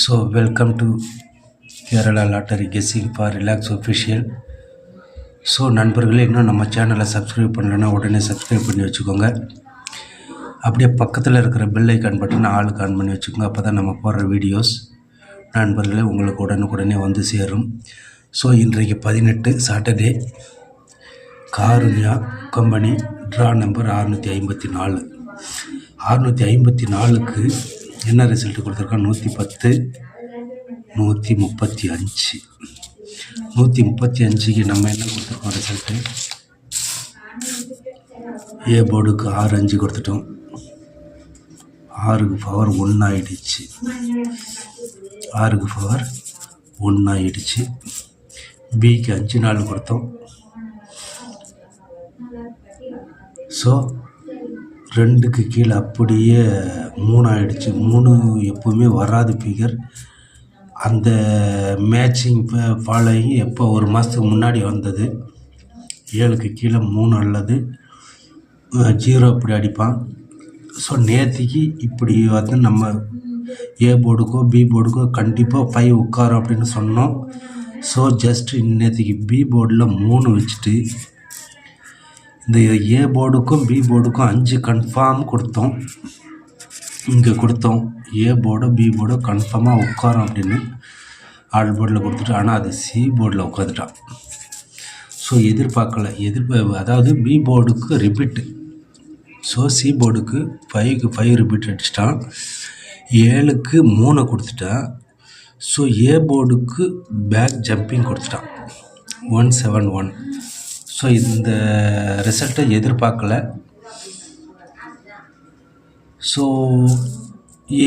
So welcome to Kerala Lottery Guessing for Relax Official. So நண்பர்களே, இன்னும் நம்ம சேனலை சப்ஸ்கிரைப் பண்ணலைன்னா உடனே சப்ஸ்கிரைப் பண்ணி வச்சுக்கோங்க. அப்படியே பக்கத்தில் இருக்கிற பெல் ஐக்கான் பட்டன் ஆளுக்கு ஆன் பண்ணி வச்சுக்கோங்க. அப்போ தான் நம்ம போடுற வீடியோஸ் நண்பர்களே உங்களுக்கு உடனுக்குடனே வந்து சேரும். ஸோ இன்றைக்கு 18 Saturday Karunya company draw number 654. 654க்கு என்ன ரிசல்ட்டு கொடுத்துருக்கோம்? 110, 135. 135க்கு நம்ம என்ன கொடுத்துருக்கோம் ரிசல்ட்டு? ஏ போர்டுக்கு 6 5 கொடுத்துட்டோம். 6க்கு பவர் 1 ஆகிடுச்சு. 6க்கு பவர் 1 ஆகிடுச்சு. பிக்கு 5 4 கொடுத்தோம். ஸோ 2க்கு கீழே அப்படியே 3 ஆகிடுச்சு. 3 எப்போவுமே வராது ஃபிகர். அந்த மேட்சிங் ஃபாலோயிங் எப்போ ஒரு மாதத்துக்கு முன்னாடி வந்தது. 7க்கு கீழே 3 அல்லது 0 இப்படி அடிப்பான். ஸோ நேற்றுக்கு இப்படி வந்து நம்ம ஏ போர்டுக்கோ பி போர்டுக்கோ கண்டிப்பாக 5 உட்காரும் அப்படின்னு சொன்னோம். ஸோ ஜஸ்ட் நேற்றுக்கு பி போர்டில் 3 வச்சுட்டு இந்த ஏ போர்டுக்கும் பி போர்டுக்கும் 5 கன்ஃபார்ம் கொடுத்தோம். இங்கே கொடுத்தோம் ஏ போர்டோ பி போர்டோ கன்ஃபார்மாக உட்காரும் அப்படின்னு ஆல் போர்டில் கொடுத்துட்டு, ஆனால் அது சி போர்டில் உட்காந்துட்டான். ஸோ எதிர்பார்க்கல. அதாவது பி போர்டுக்கு ரிப்பீட்டு. ஸோ சி போர்டுக்கு 5க்கு 5 ரிப்பீட் அடிச்சிட்டான். 7க்கு 3 கொடுத்துட்டான். ஸோ ஏ போர்டுக்கு பேக் ஜம்பிங் கொடுத்துட்டான் 171. ஸோ இந்த ரிசல்ட்டை எதிர்பார்க்கல. ஸோ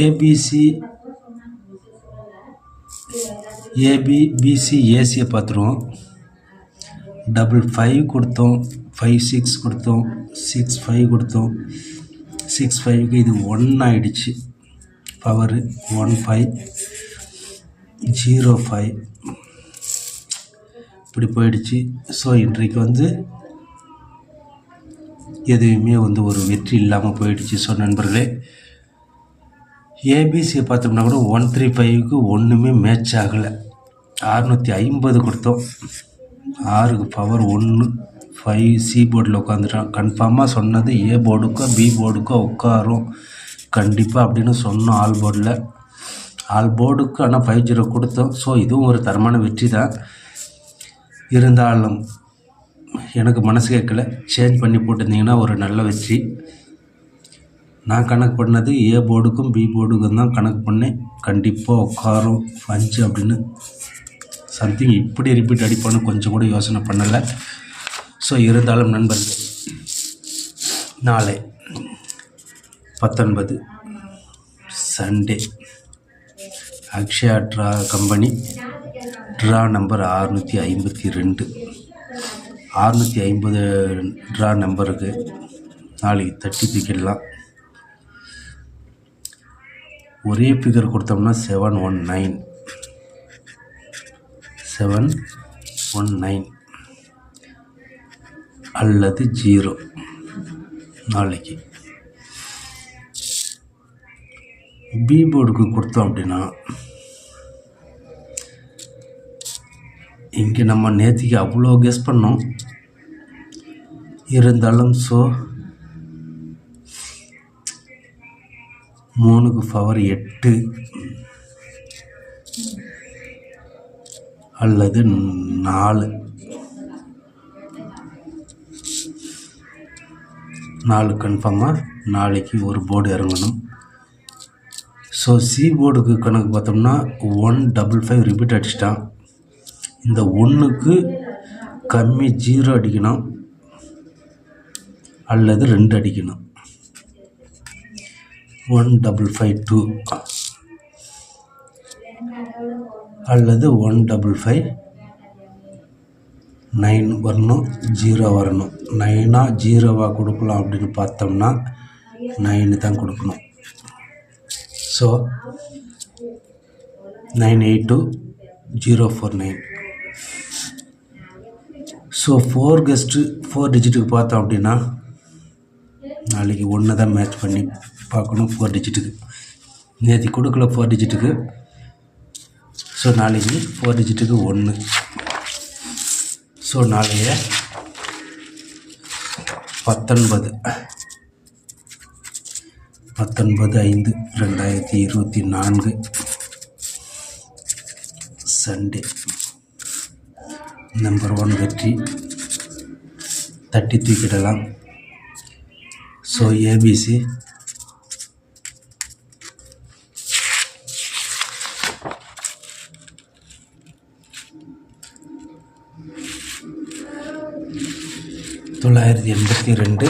ஏபிசி பிசி ஏசியை பார்த்துருவோம். 5 கொடுத்தோம், 5 6 கொடுத்தோம், 6 5 கொடுத்தோம். 6 5க்கு இது 1 ஆகிடுச்சு. பவரு 1 5 0 5 இப்படி போயிடுச்சு. ஸோ இன்றைக்கு வந்து எதுவுமே வந்து ஒரு வெற்றி இல்லாமல் போயிடுச்சு. ஸோ நண்பர்களே, ஏபிசியை பார்த்தோம்னா கூட 135க்கு ஒன்றுமே மேட்ச் ஆகலை. 650 கொடுத்தோம். 6க்கு பவர் 1 5 சி போர்டில் உட்காந்துட்டான். கன்ஃபார்மாக சொன்னது ஏ போர்டுக்கோ பி போர்டுக்கோ உட்காரும் கண்டிப்பாக அப்படின்னு சொன்னோம் ஆல் போர்டுக்கு. ஆனால் 50 கொடுத்தோம். ஸோ இதுவும் ஒரு தரமான வெற்றி தான். இருந்தாலும் எனக்கு மனசு கேட்கல. சேஞ்ச் பண்ணி போட்டிருந்தீங்கன்னா ஒரு நல்ல வெற்றி. நான் கணக்கு பண்ணது ஏ போர்டுக்கும் பி போர்டுக்கும் தான் கணக்கு பண்ணேன். கண்டிப்பாக உட்காரும் 5 அப்படின்னு. சம்திங் இப்படி ரிப்பீட் அடிப்பான்னு கொஞ்சம் கூட யோசனை பண்ணலை. ஸோ இருந்தாலும் நண்பர்கள், நாளை 19 Sunday Akshaya draw company draw number 652. 650 draw நம்பருக்கு நாளைக்கு தட்டி தூக்கிடலாம். ஒரே ஃபிகர் கொடுத்தோம்னா 719 அல்லது 0 நாளைக்கு. பி போர்டுக்கு கொடுத்தோம் அப்படின்னா இங்கே நம்ம நேற்றுக்கு அவ்வளோ கெஸ் பண்ணோம். இருந்தாலும் ஸோ 3க்கு பவர் 8 அல்லது 4 கன்ஃபார்மாக நாளைக்கு ஒரு போர்டு இறங்கணும். ஸோ சி போர்டுக்கு கணக்கு பார்த்தோம்னா 155 ரிப்பீட் அடிச்சிட்டான். இந்த 1க்கு கம்மி 0 அடிக்கணும் அல்லது 2 அடிக்கணும். 1552 அல்லது 1559 வரணும். 0 வரணும். 9ஆ 0வா கொடுக்கலாம் அப்படின்னு பார்த்தோம்னா 9 தான் கொடுக்கணும். ஸோ 982 049. ஸோ 4 டிஜிட்டுக்கு பார்த்தோம் அப்படின்னா நாளைக்கு 1 தான் மேட்ச் பண்ணி பார்க்கணும். 4 டிஜிட்டுக்கு நேற்று கொடுக்கல. 4 டிஜிட்டுக்கு ஸோ நாளைக்கு 4 டிஜிட்டுக்கு 1. ஸோ நாளைய 19/5/2024 சண்டே. நம்பர் 1 வெற்றி தட்டி தூக்கிடலாம். ஸோ ஏபிசி $982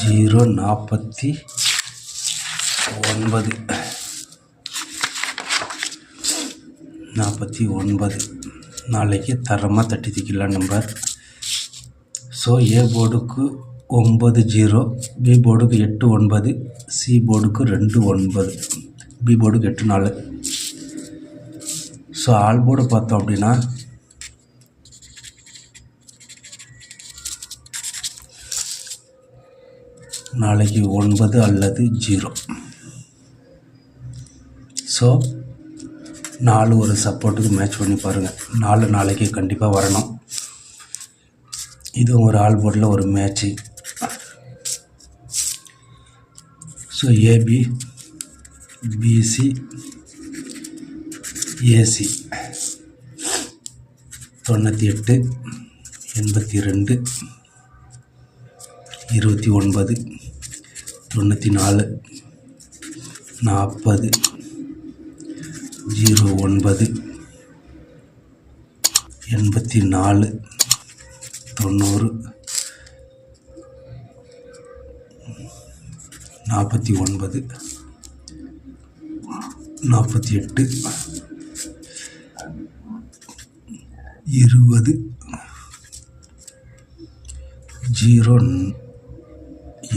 049 49 நாளைக்கு தரமாக தட்டி தூக்கிடலாம் நம்பர். ஸோ ஏ போர்டுக்கு 90, பி போர்டுக்கு 89, சி போர்டுக்கு 29, பி போர்டுக்கு 84. ஸோ ஆல் போர்டு பார்த்தோம் அப்படின்னா நாளைக்கு 9 அல்லது 0. ஸோ 4 ஒரு சப்போர்ட்டுக்கு மேட்ச் பண்ணி பாருங்கள். 4 நாளைக்கு கண்டிப்பாக வரணும். இதுவும் ஒரு ஆல் போர்டில் ஒரு matching. So AB, BC, AC 98, 82, 29, 94, 40, 09, 84, 90, 49, 48, 20,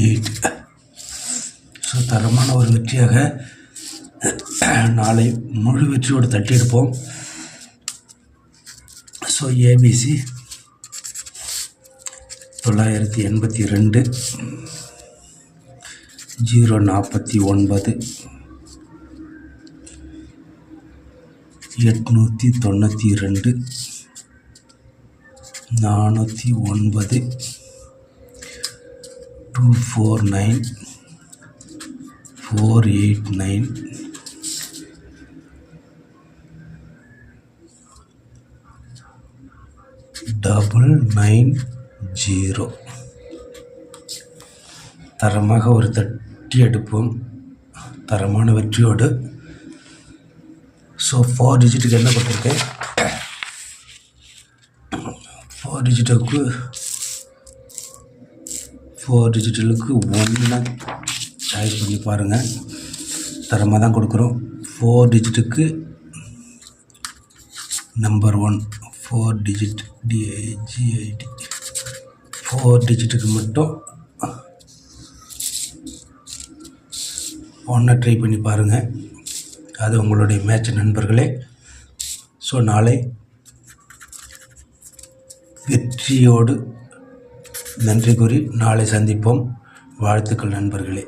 08. So தரமான ஒரு வெற்றியாக நாளை முழு வெற்றியோடு தட்டி எடுப்போம். So ABC 982 049 892 409 249 489 990. தரமாக ஒரு தட்டி எடுப்போம் தரமான வெற்றியோடு. ஸோ 4 டிஜிட்டுக்கு என்ன கொடுத்துருக்கேன்? 4 டிஜிட்டுக்கு 1 சாய்ஸ் பண்ணி பாருங்கள். தரமாக தான் கொடுக்குறோம். 4 டிஜிட்டுக்கு நம்பர் 1 4 டிஜிட் டிஐஜிஐடி 4 டிஜிட்டுக்கு மட்டும் 1 ட்ரை பண்ணி பாருங்கள். அது உங்களுடைய மேட்ச் நண்பர்களே. ஸோ நாளை வெற்றியோடு நன்றி கூறி நாளை சந்திப்போம். வாழ்த்துக்கள் நண்பர்களே.